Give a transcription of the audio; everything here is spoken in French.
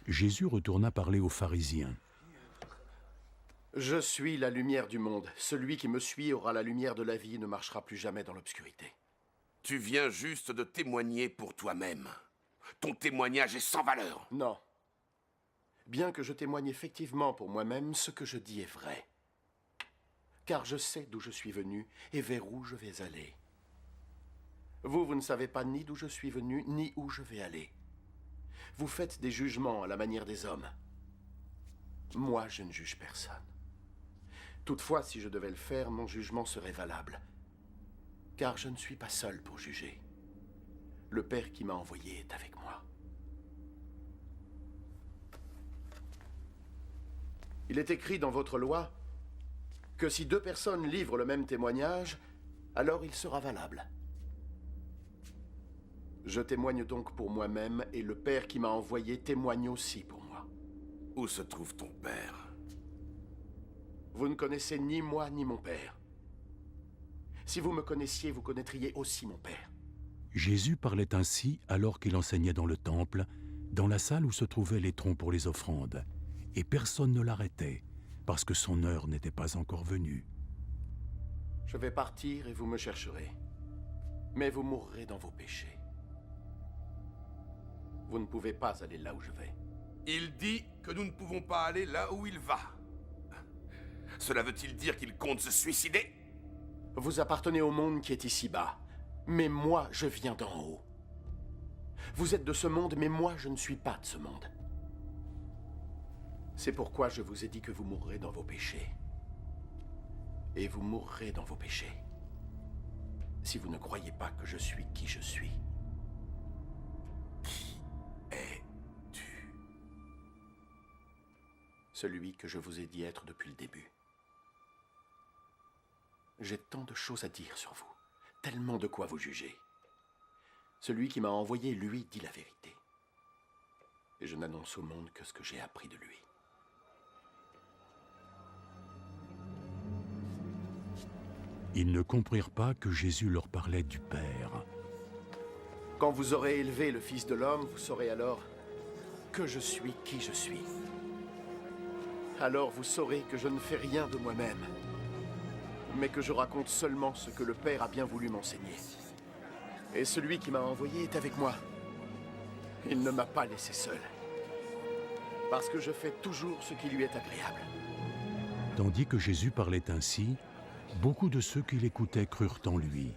Jésus retourna parler aux pharisiens. Je suis la lumière du monde. Celui qui me suit aura la lumière de la vie et ne marchera plus jamais dans l'obscurité. Tu viens juste de témoigner pour toi-même. Ton témoignage est sans valeur. Non. Bien que je témoigne effectivement pour moi-même, ce que je dis est vrai. Car je sais d'où je suis venu et vers où je vais aller. Vous ne savez pas ni d'où je suis venu, ni où je vais aller. Vous faites des jugements à la manière des hommes. Moi, je ne juge personne. Toutefois, si je devais le faire, mon jugement serait valable. Car je ne suis pas seul pour juger. Le Père qui m'a envoyé est avec moi. Il est écrit dans votre loi que si deux personnes livrent le même témoignage, alors il sera valable. Je témoigne donc pour moi-même et le Père qui m'a envoyé témoigne aussi pour moi. Où se trouve ton père? Vous ne connaissez ni moi ni mon Père. Si vous me connaissiez, vous connaîtriez aussi mon Père. Jésus parlait ainsi alors qu'il enseignait dans le temple, dans la salle où se trouvaient les troncs pour les offrandes, et personne ne l'arrêtait, parce que son heure n'était pas encore venue. Je vais partir et vous me chercherez, mais vous mourrez dans vos péchés. Vous ne pouvez pas aller là où je vais. Il dit que nous ne pouvons pas aller là où il va. Cela veut-il dire qu'il compte se suicider? Vous appartenez au monde qui est ici-bas, mais moi, je viens d'en haut. Vous êtes de ce monde, mais moi, je ne suis pas de ce monde. C'est pourquoi je vous ai dit que vous mourrez dans vos péchés. Et vous mourrez dans vos péchés. Si vous ne croyez pas que je suis qui je suis. Es-tu? Celui que je vous ai dit être depuis le début. J'ai tant de choses à dire sur vous, tellement de quoi vous juger. Celui qui m'a envoyé, lui, dit la vérité. Et je n'annonce au monde que ce que j'ai appris de lui. Ils ne comprirent pas que Jésus leur parlait du Père. Quand vous aurez élevé le Fils de l'homme, vous saurez alors que je suis qui je suis. Alors vous saurez que je ne fais rien de moi-même, mais que je raconte seulement ce que le Père a bien voulu m'enseigner. Et celui qui m'a envoyé est avec moi. Il ne m'a pas laissé seul, parce que je fais toujours ce qui lui est agréable. Tandis que Jésus parlait ainsi, beaucoup de ceux qui l'écoutaient crurent en lui.